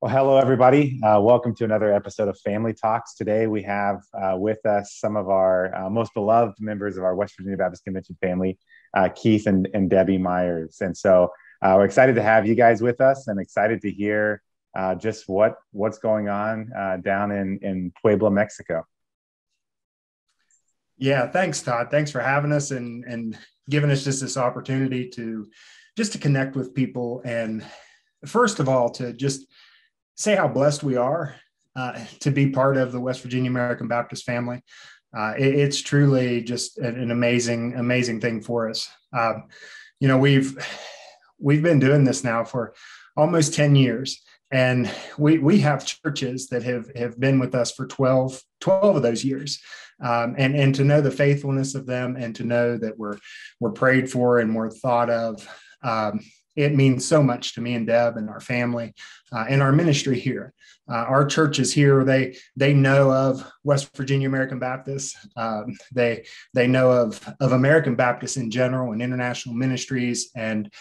Well, hello, everybody. Welcome to another episode of Family Talks. Today, we have with us some of our most beloved members of our West Virginia Baptist Convention family, Keith and Debbie Myers. And so we're excited to have you guys with us and excited to hear just what's going on down in Puebla, Mexico. Yeah, thanks, Todd. Thanks for having us and giving us just this opportunity to connect with people. And first of all, to just say how blessed we are to be part of the West Virginia American Baptist family. It's truly just an amazing thing for us. We've been doing this now for almost 10 years, and we have churches that have been with us for 12 of those years. And to know the faithfulness of them and to know that we're prayed for and we're thought of, it means so much to me and Deb and our family and our ministry here. Our churches here, they know of West Virginia American Baptists. They know of American Baptists in general and International Ministries, and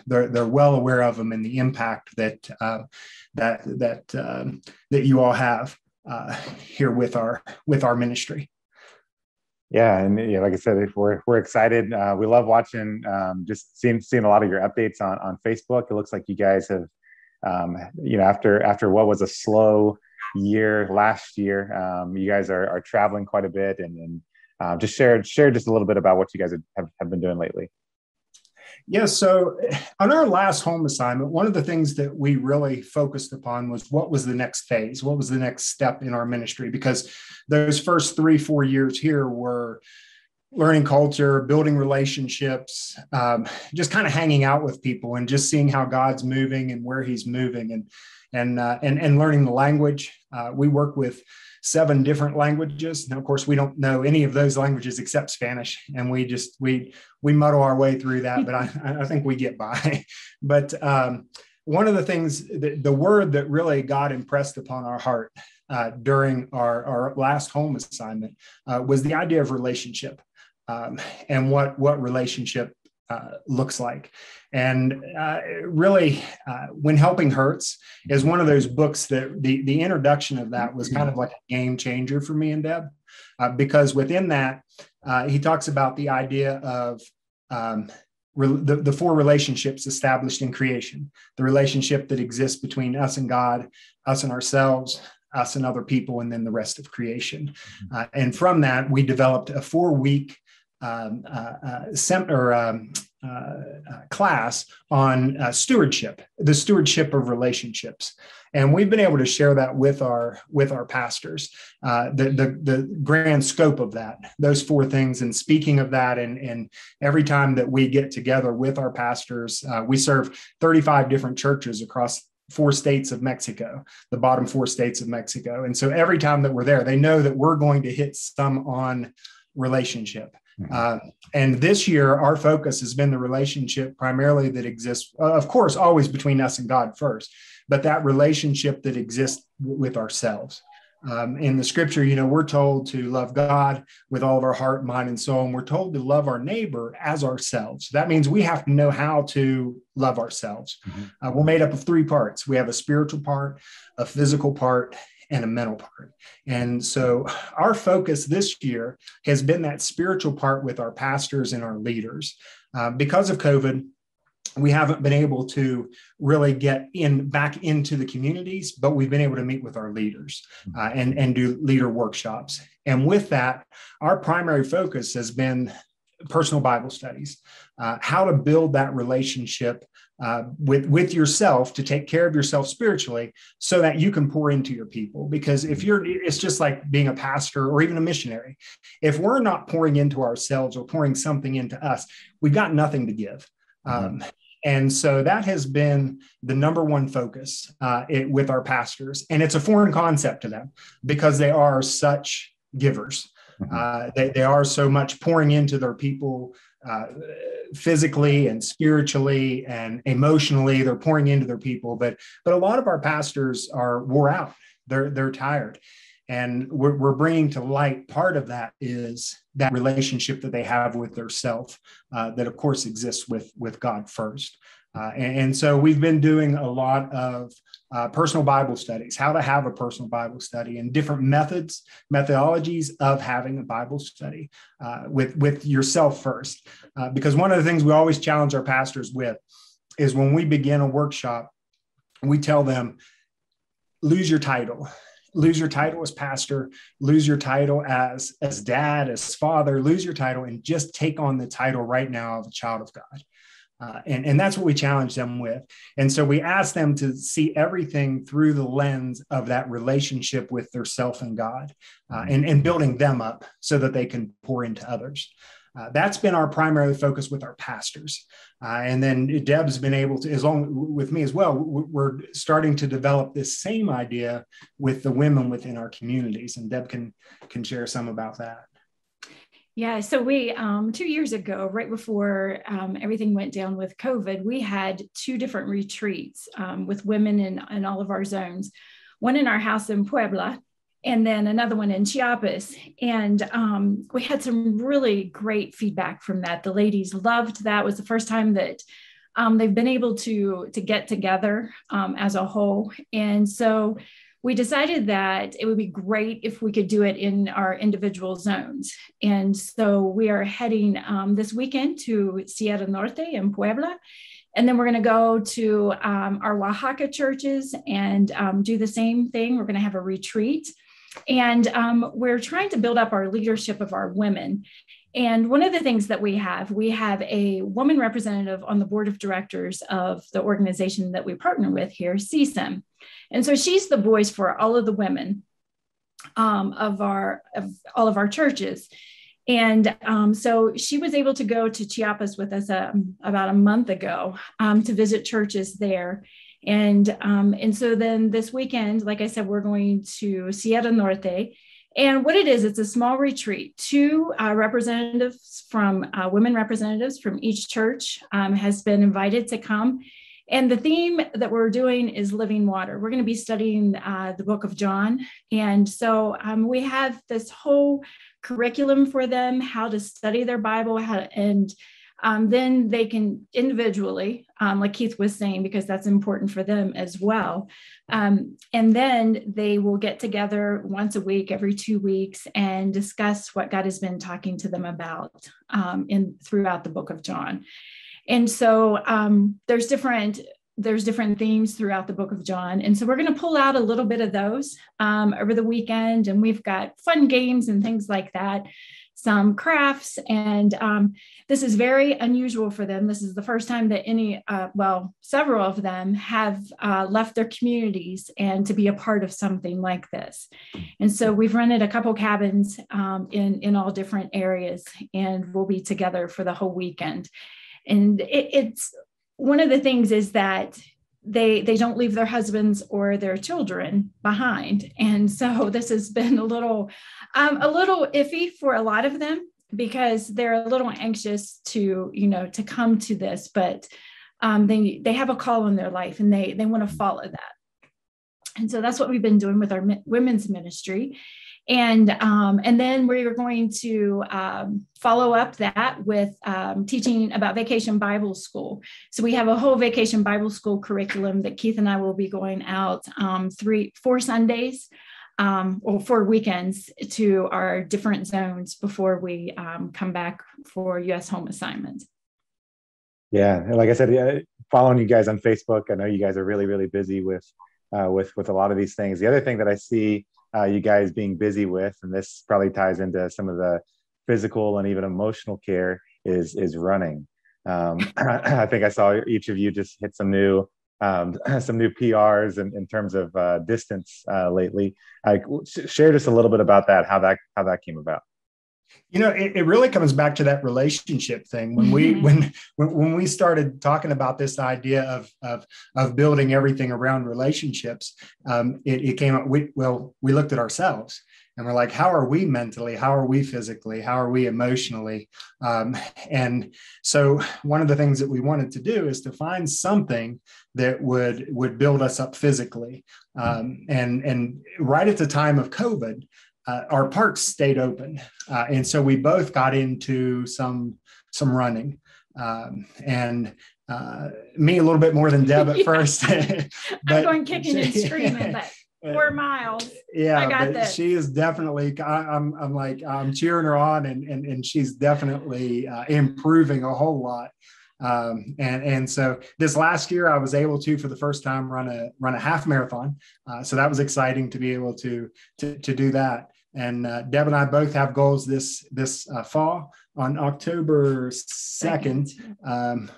they're well aware of them and the impact that you all have here with our ministry. Yeah, and like I said, we're excited. We love watching, just seeing a lot of your updates on Facebook. It looks like you guys have, after what was a slow year last year, you guys are traveling quite a bit, and just share just a little bit about what you guys have been doing lately. Yeah, so on our last home assignment, one of the things that we really focused upon was what was the next phase, what was the next step in our ministry, because those first 3-4 years here were learning culture, building relationships, just kind of hanging out with people and just seeing how God's moving and where He's moving, and learning the language. We work with 7 different languages. Now, of course, we don't know any of those languages except Spanish, and we muddle our way through that, but I think we get by. But one of the things, the word that really God impressed upon our heart during our last home assignment was the idea of relationship, and what relationship looks like. And really, When Helping Hurts is one of those books that the introduction of that was kind of like a game changer for me and Deb, because within that, he talks about the idea of the 4 relationships established in creation: the relationship that exists between us and God, us and ourselves, us and other people, and then the rest of creation. And from that, we developed a 4-week class on stewardship, the stewardship of relationships. And we've been able to share that with our pastors, the grand scope of that, those 4 things. And speaking of that, and every time that we get together with our pastors, we serve 35 different churches across 4 states of Mexico, the bottom 4 states of Mexico. And so every time that we're there, they know that we're going to hit some on relationship. And this year, our focus has been the relationship primarily that exists, of course, always between us and God first, but that relationship that exists with ourselves. In the scripture, we're told to love God with all of our heart, mind, and soul, and we're told to love our neighbor as ourselves. That means we have to know how to love ourselves. We're made up of 3 parts. We have a spiritual part, a physical part, and a mental part. And so our focus this year has been that spiritual part with our pastors and our leaders. Because of COVID, we haven't been able to really get back into the communities, but we've been able to meet with our leaders and do leader workshops. And with that, our primary focus has been personal Bible studies, how to build that relationship with yourself, to take care of yourself spiritually so that you can pour into your people. Because it's just like being a pastor or even a missionary. If we're not pouring into ourselves or pouring something into us, we've got nothing to give. And so that has been the number one focus with our pastors. And it's a foreign concept to them because they are such givers. They are so much pouring into their people physically and spiritually and emotionally. They're pouring into their people, but a lot of our pastors are wore out. They're tired, and we're bringing to light. Part of that is that relationship that they have with their self, that of course exists with God first. And so we've been doing a lot of personal Bible studies, how to have a personal Bible study, and different methodologies of having a Bible study with yourself first. Because one of the things we always challenge our pastors with is when we begin a workshop, we tell them, lose your title. Lose your title as pastor, lose your title as dad, as father, lose your title, and just take on the title right now of a child of God. And that's what we challenge them with. And so we ask them to see everything through the lens of that relationship with their self and God, and building them up so that they can pour into others. That's been our primary focus with our pastors. And then Deb's been able to, along with me as well, we're starting to develop this same idea with the women within our communities. And Deb can share some about that. Yeah, so we 2 years ago, right before everything went down with COVID, we had 2 different retreats with women in all of our zones. One in our house in Puebla, and then another one in Chiapas. And we had some really great feedback from that. The ladies loved that. It was the first time that they've been able to get together as a whole. And so we decided that it would be great if we could do it in our individual zones. And so we are heading this weekend to Sierra Norte in Puebla. And then we're going to go to our Oaxaca churches and do the same thing. We're going to have a retreat. And we're trying to build up our leadership of our women. And one of the things that we have a woman representative on the board of directors of the organization that we partner with here, CSIM. And so she's the voice for all of the women of all of our churches. And so she was able to go to Chiapas with us about a month ago to visit churches there. And so then this weekend, like I said, we're going to Sierra Norte. And what it is, it's a small retreat. 2 representatives from women representatives from each church has been invited to come. And the theme that we're doing is living water. We're going to be studying the book of John. And so we have this whole curriculum for them, how to study their Bible, then they can individually, like Keith was saying, because that's important for them as well. And then they will get together once a week, every 2 weeks, and discuss what God has been talking to them about throughout the book of John. And so there's different themes throughout the book of John. And so we're going to pull out a little bit of those over the weekend. And we've got fun games and things like that, some crafts. And this is very unusual for them. This is the first time that several of them have left their communities and to be a part of something like this. And so we've rented a couple cabins in all different areas, and we'll be together for the whole weekend. And it's one of the things is that they don't leave their husbands or their children behind. And so this has been a little iffy for a lot of them, because they're a little anxious to come to this, but they have a call in their life, and they want to follow that. And so that's what we've been doing with our women's ministry. And then we're going to follow up that with teaching about Vacation Bible School. So we have a whole Vacation Bible School curriculum that Keith and I will be going out 4 Sundays or 4 weekends to our different zones before we come back for U.S. home assignments. Yeah, and like I said, following you guys on Facebook, I know you guys are really, really busy with a lot of these things. The other thing that I see you guys being busy with, and this probably ties into some of the physical and even emotional care, is running. I think I saw each of you just hit some new PRs in terms of distance lately. Share just a little bit about that, how that came about. It really comes back to that relationship thing. When we started talking about this idea of building everything around relationships, it came up. We looked at ourselves and we're like, how are we mentally? How are we physically? How are we emotionally? And so one of the things that we wanted to do is to find something that would build us up physically. And right at the time of COVID, our parks stayed open. And so we both got into some running. And me a little bit more than Deb at first. I'm going kicking and screaming, but 4 miles. Yeah, I got this. She is definitely. I'm cheering her on, and she's definitely improving a whole lot. And so this last year, I was able to, for the first time, run a half marathon. So that was exciting to be able to do that. And Deb and I both have goals this fall on October 2nd,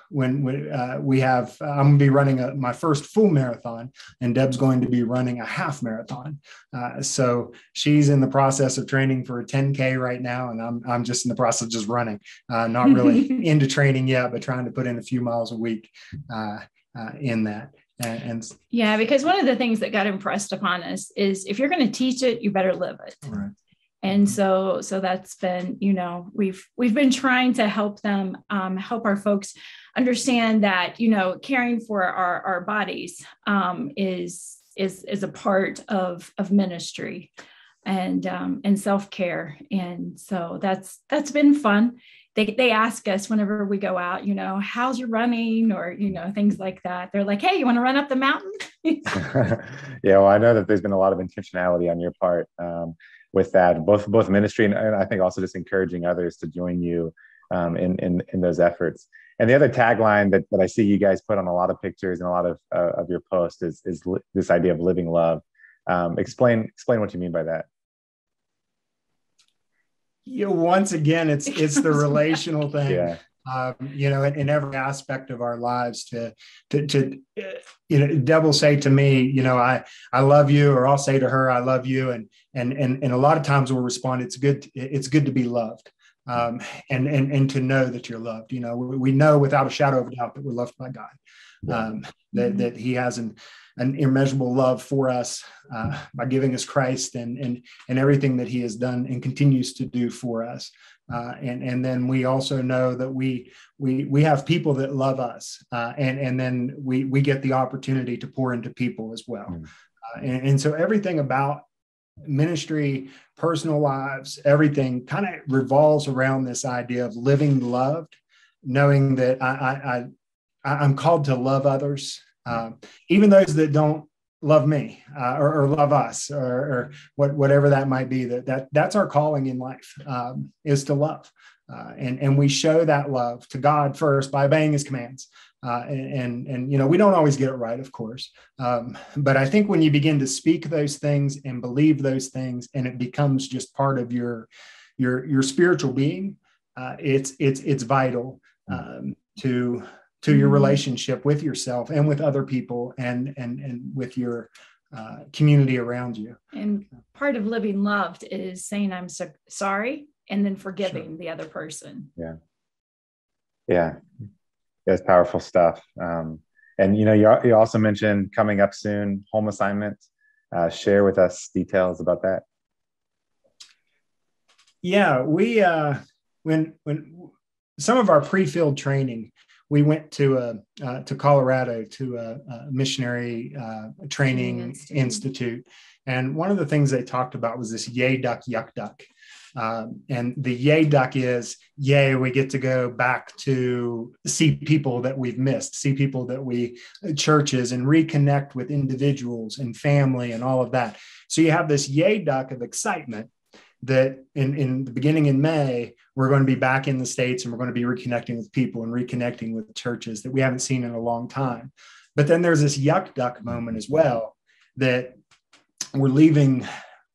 when we have, I'm going to be running my first full marathon, and Deb's going to be running a half marathon. So she's in the process of training for a 10K right now, and I'm just in the process of just running, not really into training yet, but trying to put in a few miles a week in that. And yeah, because one of the things that got impressed upon us is if you're going to teach it, you better live it. Right. And so that's been, we've been trying to help them, help our folks understand that, caring for our bodies is a part of ministry and self-care. And so that's been fun. They ask us whenever we go out, how's your running, or, things like that. They're like, hey, you want to run up the mountain? Yeah, well, I know that there's been a lot of intentionality on your part with that, both ministry and I think also just encouraging others to join you in those efforts. And the other tagline that I see you guys put on a lot of pictures and a lot of your posts is this idea of living love. Explain what you mean by that. Once again, it's the relational thing. Yeah. In every aspect of our lives to Deb will say to me, I love you, or I'll say to her, I love you. And a lot of times we'll respond, it's good to be loved. And to know that you're loved. We know without a shadow of a doubt that we're loved by God, that he has an immeasurable love for us by giving us Christ and everything that he has done and continues to do for us. And then we also know that we have people that love us, and then we get the opportunity to pour into people as well. And so everything about ministry, personal lives, everything kind of revolves around this idea of living loved, knowing that I'm called to love others, even those that don't love me or love us or whatever that might be. That's our calling in life, is to love, and we show that love to God first by obeying his commands. And we don't always get it right, of course. But I think when you begin to speak those things and believe those things, and it becomes just part of your spiritual being, it's vital to your relationship with yourself and with other people and with your community around you. And part of living loved is saying, I'm so sorry, and then forgiving the other person. Yeah. That's powerful stuff. And you also mentioned coming up soon, home assignment. Share with us details about that. Yeah, we when some of our pre-field training, we went to Colorado to a missionary training institute, and one of the things they talked about was this yay duck yuck duck. And the yay duck is, yay, we get to go back to see people that we've missed, see people that churches, and reconnect with individuals and family and all of that. So you have this yay duck of excitement that in the beginning in May, we're going to be back in the States, and we're going to be reconnecting with people and reconnecting with churches that we haven't seen in a long time. But then there's this yuck duck moment as well, that we're leaving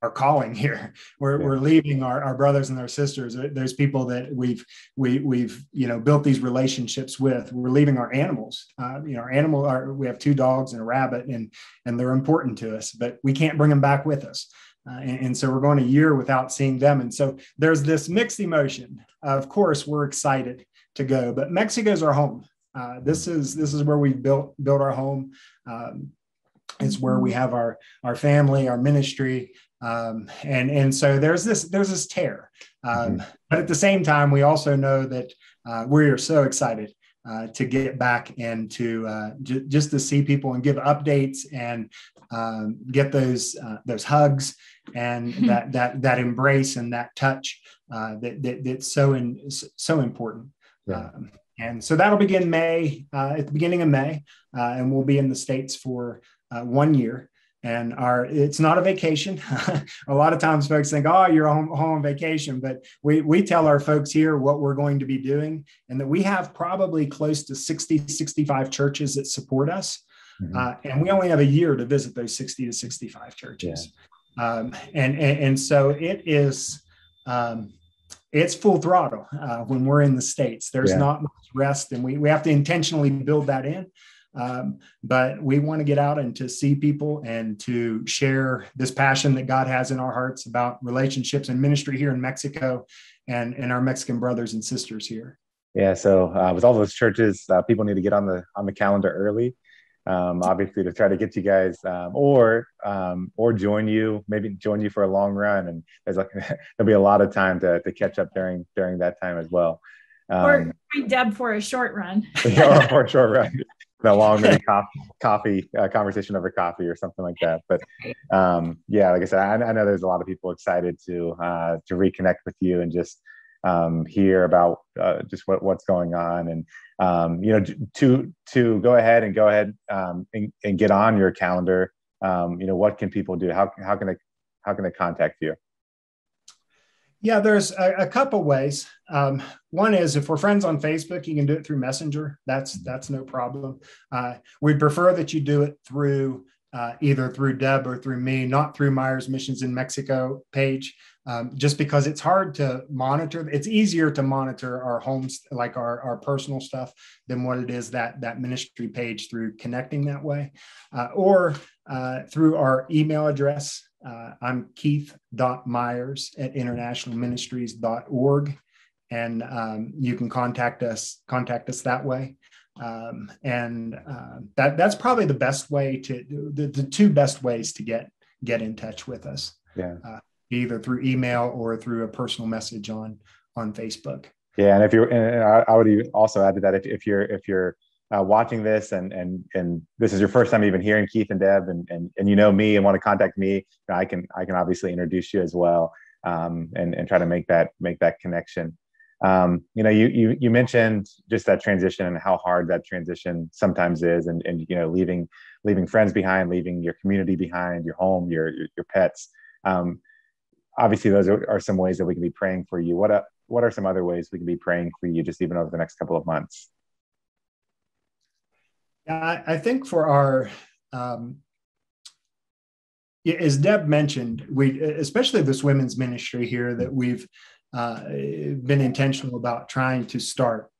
our calling here. We're leaving our brothers and our sisters. There's people that we've built these relationships with. We're leaving our animals. We have 2 dogs and a rabbit, and they're important to us, but we can't bring them back with us. And so we're going a year without seeing them. And so there's this mixed emotion. Of course, we're excited to go, but Mexico's our home. This is where we built our home. It's where we have our family, our ministry. And so there's this tear. But at the same time, we also know that we are so excited to get back and to just to see people and give updates and get those hugs and that embrace and that touch that's so important. And so that'll begin May, at the beginning of May, and we'll be in the States for 1 year. And it's not a vacation. A lot of times folks think, oh, you're home on vacation, but we tell our folks here what we're going to be doing, and that we have probably close to 60, 65 churches that support us. And we only have a year to visit those 60 to 65 churches. Yeah. And so it is, it's full throttle when we're in the States. There's not much rest, and we have to intentionally build that in. But we want to get out and to see people and to share this passion that God has in our hearts about relationships and ministry here in Mexico and our Mexican brothers and sisters here. Yeah. So with all those churches, people need to get on the calendar early, obviously, to try to get you guys or join you for a long run. And there'll be a lot of time to catch up during that time as well. Or Deb for a short run. For a short run. A long maybe coffee conversation over coffee or something like that. But like I said, I know there's a lot of people excited to reconnect with you and just hear about just what's going on, and to go ahead and get on your calendar. What can people do? How can they contact you? Yeah, there's a couple ways. One is if we're friends on Facebook, you can do it through Messenger. That's no problem. We'd prefer that you do it through either through Deb or through me, not through Myers Missions in Mexico page, just because it's hard to monitor. It's easier to monitor our homes, like our personal stuff, than what it is that ministry page through connecting that way, or through our email address. I'm keith.myers@internationalministries.org, and you can contact us that way. That's probably the best way the two best ways to get in touch with us. Yeah. Either through email or through a personal message on Facebook. Yeah, and I would also add to that, if you're watching this and this is your first time even hearing Keith and Deb, and you know me and want to contact me, I can obviously introduce you as well, and try to make that connection. You mentioned just that transition and how hard that transition sometimes is, and leaving friends behind, leaving your community behind, your home, your pets. Obviously, those are some ways that we can be praying for you. What are some other ways we can be praying for you, just even over the next couple of months? I think for our, as Deb mentioned, especially this women's ministry here that we've been intentional about trying to start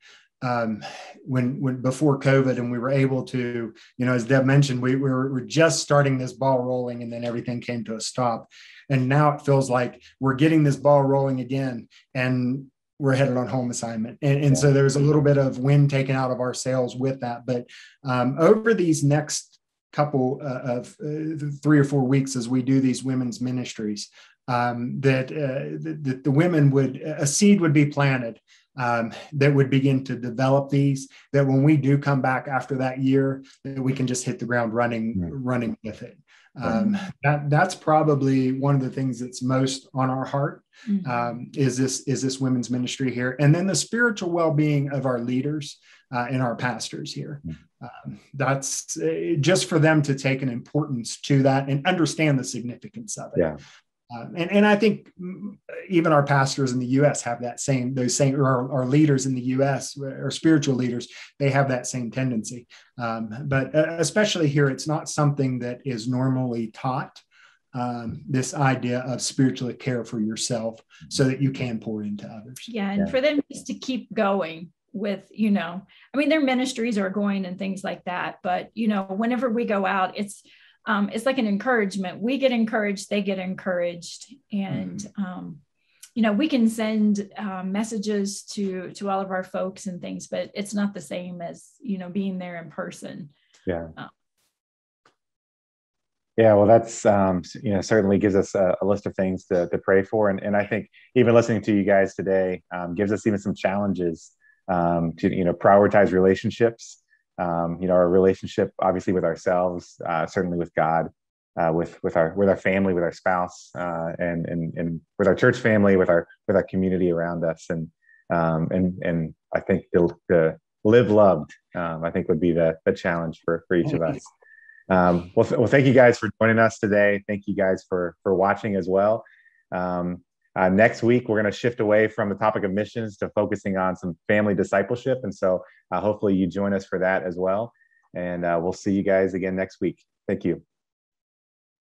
when before COVID, and we were able to, as Deb mentioned, we were just starting this ball rolling, and then everything came to a stop. And now it feels like we're getting this ball rolling again, and we're headed on home assignment. And so there's a little bit of wind taken out of our sails with that. But over these next couple of 3 or 4 weeks, as we do these women's ministries, that the women a seed would be planted that would begin to develop these, that when we do come back after that year, that we can just hit the ground running with it. That's probably one of the things that's most on our heart, is this women's ministry here, and then the spiritual well-being of our leaders and our pastors here. That's just for them to take an importance to that and understand the significance of it. Yeah. And I think even our pastors in the U.S. have or our leaders in the U.S., or spiritual leaders, they have that same tendency. But especially here, it's not something that is normally taught, this idea of spiritual care for yourself so that you can pour into others. Yeah, and for them just to keep going with, their ministries are going and things like that. But, whenever we go out, it's like an encouragement. We get encouraged, they get encouraged. And, we can send messages to all of our folks and things, but it's not the same as, being there in person. Yeah. Yeah, well, that's, certainly gives us a list of things to pray for. And I think even listening to you guys today gives us even some challenges to, prioritize relationships. Our relationship, obviously, with ourselves, certainly with God, with our family, with our spouse, and with our church family, with our community around us, and I think the live loved, I think would be the challenge for each of us. Well, thank you guys for joining us today. Thank you guys for watching as well. Next week, we're going to shift away from the topic of missions to focusing on some family discipleship. And so hopefully you join us for that as well. And we'll see you guys again next week. Thank you.